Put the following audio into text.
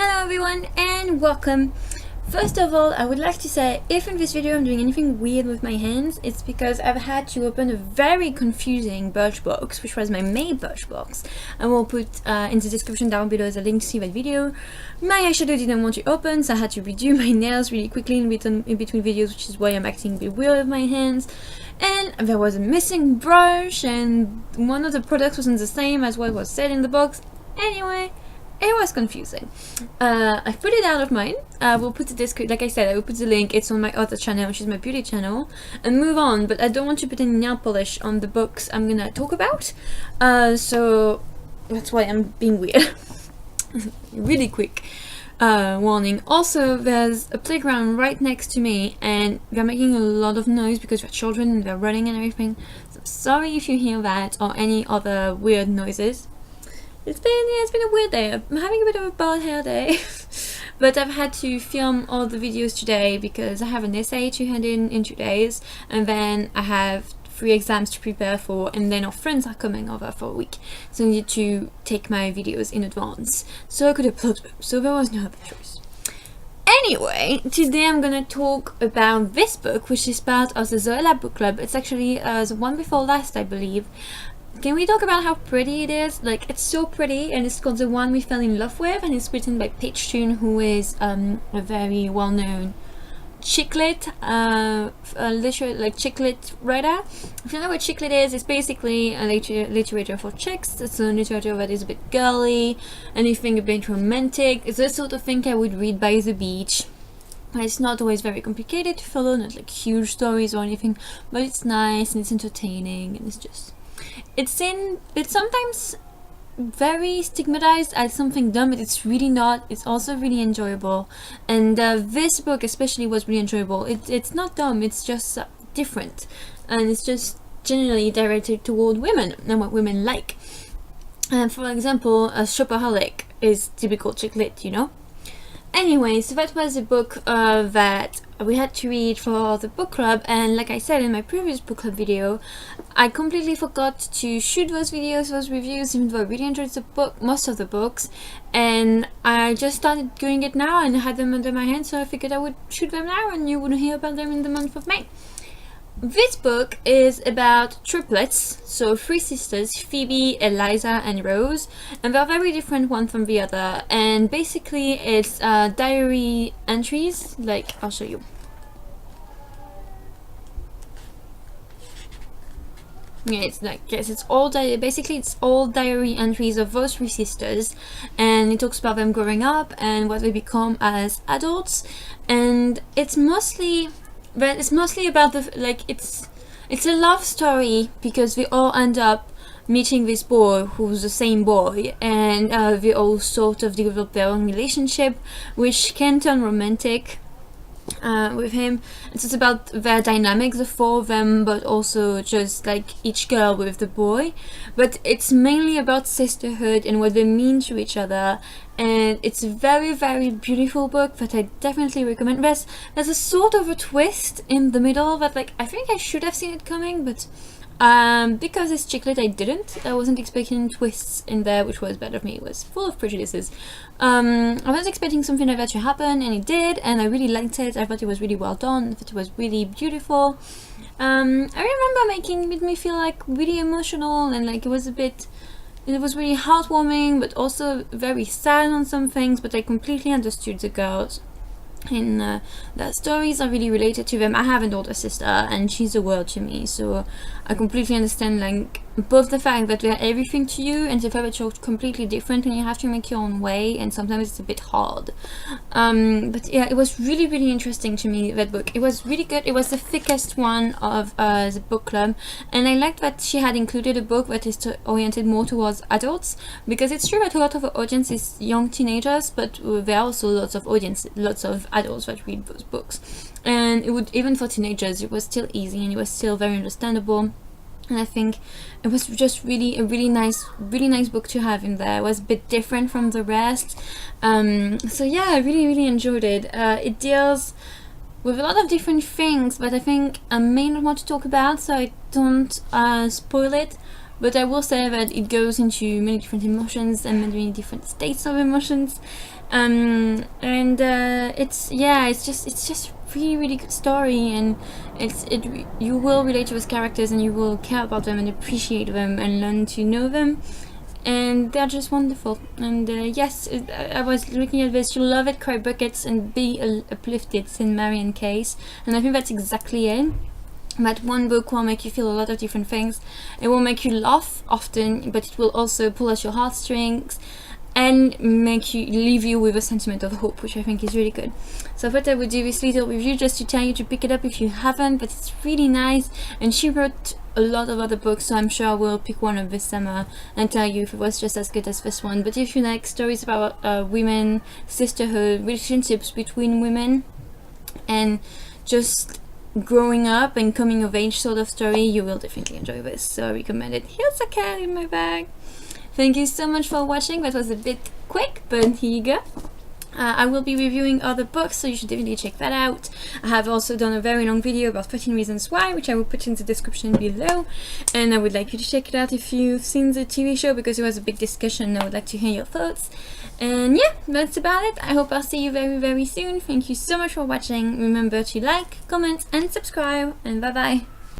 Hello everyone and welcome. First of all, I would like to say if in this video I'm doing anything weird with my hands, it's because I've had to open a very confusing Birchbox, which was my main Birchbox. I will put in the description down below as a link to see that video. My eyeshadow didn't want to open, so I had to redo my nails really quickly in between videos, which is why I'm acting a bit weird with my hands. And there was a missing brush, and one of the products wasn't the same as what was said in the box. Anyway, it was confusing. I put it out of mine. I will put the like I said, I will put the link. It's on my other channel, which is my beauty channel, and move on. But I don't want to put any nail polish on the books I'm gonna talk about. So that's why I'm being weird. Really quick warning. Also, there's a playground right next to me, and they're making a lot of noise because they're children and they're running and everything. So sorry if you hear that or any other weird noises. It's been a weird day. I'm having a bit of a bad hair day. But I've had to film all the videos today because I have an essay to hand in 2 days, and then I have 3 exams to prepare for, and then our friends are coming over for a week, so I need to take my videos in advance so I could upload them, so there was no other choice. Anyway, today I'm gonna talk about this book, which is part of the Zoella Bookclub. It's actually the one before last, I believe. Can we talk about how pretty it is? Like, it's so pretty, and it's called The One We Fell in Love With, and it's written by Paige Toon, who is a very well-known chick lit, chick lit writer. If you know what chick lit is, it's basically a literature for chicks. It's a literature that is a bit girly, anything a bit romantic. It's the sort of thing I would read by the beach. It's not always very complicated to follow, not like huge stories or anything, but it's nice and it's entertaining, and it's sometimes very stigmatized as something dumb, but it's really not. It's also really enjoyable, and this book especially was really enjoyable. It's not dumb, it's just different, and it's just generally directed toward women and what women like. And for example, a shopaholic is typical chick lit, you know? Anyway, so that was a book that we had to read for the book club, and like I said in my previous book club video, I completely forgot to shoot those videos, those reviews, even though I really enjoyed the book, most of the books, and I just started doing it now and had them under my hand, so I figured I would shoot them now and you would hear about them in the month of May. This book is about triplets, so 3 sisters, Phoebe, Eliza and Rose, and they're very different one from the other, and basically it's diary entries. Like, I'll show you. Yeah, it's like, yes, it's all basically it's all diary entries of those 3 sisters, and it talks about them growing up and what they become as adults, and it's mostly about it's a love story because they all end up meeting this boy who's the same boy, and they all sort of develop their own relationship, which can turn romantic with him. It's just about their dynamics, the 4 of them, but also just like each girl with the boy. But it's mainly about sisterhood and what they mean to each other, and it's a very, very beautiful book that I definitely recommend. There's a sort of a twist in the middle that, like, I think I should have seen it coming, but because it's chick lit, I didn't. I wasn't expecting twists in there, which was bad of me. It was full of prejudices. I was expecting something like that to happen, and it did, and I really liked it. I thought it was really well done. I thought it was really beautiful. I remember made me feel like really emotional, and like it was really heartwarming, but also very sad on some things. But I completely understood the girls, and their stories are really related to them. I have an older sister, and she's a world to me, so I completely understand, like, both the fact that they're everything to you and the fact that you're completely different and you have to make your own way, and sometimes it's a bit hard. But yeah, it was really, really interesting to me, that book. It was really good. It was the thickest one of the book club, and I liked that she had included a book that is oriented more towards adults, because it's true that a lot of the audience is young teenagers, but there are also lots of adults that read those books, and even for teenagers, it was still easy and it was still very understandable. And I think it was just really a really nice book to have in there. It was a bit different from the rest, so yeah, I really enjoyed it. It deals with a lot of different things, but I think I may not want to talk about, so I don't spoil it. But I will say that it goes into many different emotions and many different states of emotions, It's just really good story, and you will relate to those characters, and you will care about them and appreciate them and learn to know them, and they're just wonderful. And yes, I was looking at this. You'll love it, cry buckets, and be uplifted, St. Marian Case, and I think that's exactly it. That one book will make you feel a lot of different things. It will make you laugh often, but it will also pull at your heartstrings and leave you with a sentiment of hope, which I think is really good. So I thought I would do this little review just to tell you to pick it up if you haven't, but it's really nice. And she wrote a lot of other books, so I'm sure I will pick one up this summer and tell you if it was just as good as this one. But if you like stories about women, sisterhood, relationships between women, and just growing up and coming of age sort of story, you will definitely enjoy this, so I recommend it. Here's a cat in my bag. Thank you so much for watching. That was a bit quick, but here you go. I will be reviewing other books, so you should definitely check that out. I have also done a very long video about 13 Reasons Why, which I will put in the description below, and I would like you to check it out if you've seen the TV show, because it was a big discussion. I would like to hear your thoughts. And yeah, that's about it. I hope I'll see you very soon. Thank you so much for watching. Remember to like, comment and subscribe, and bye bye.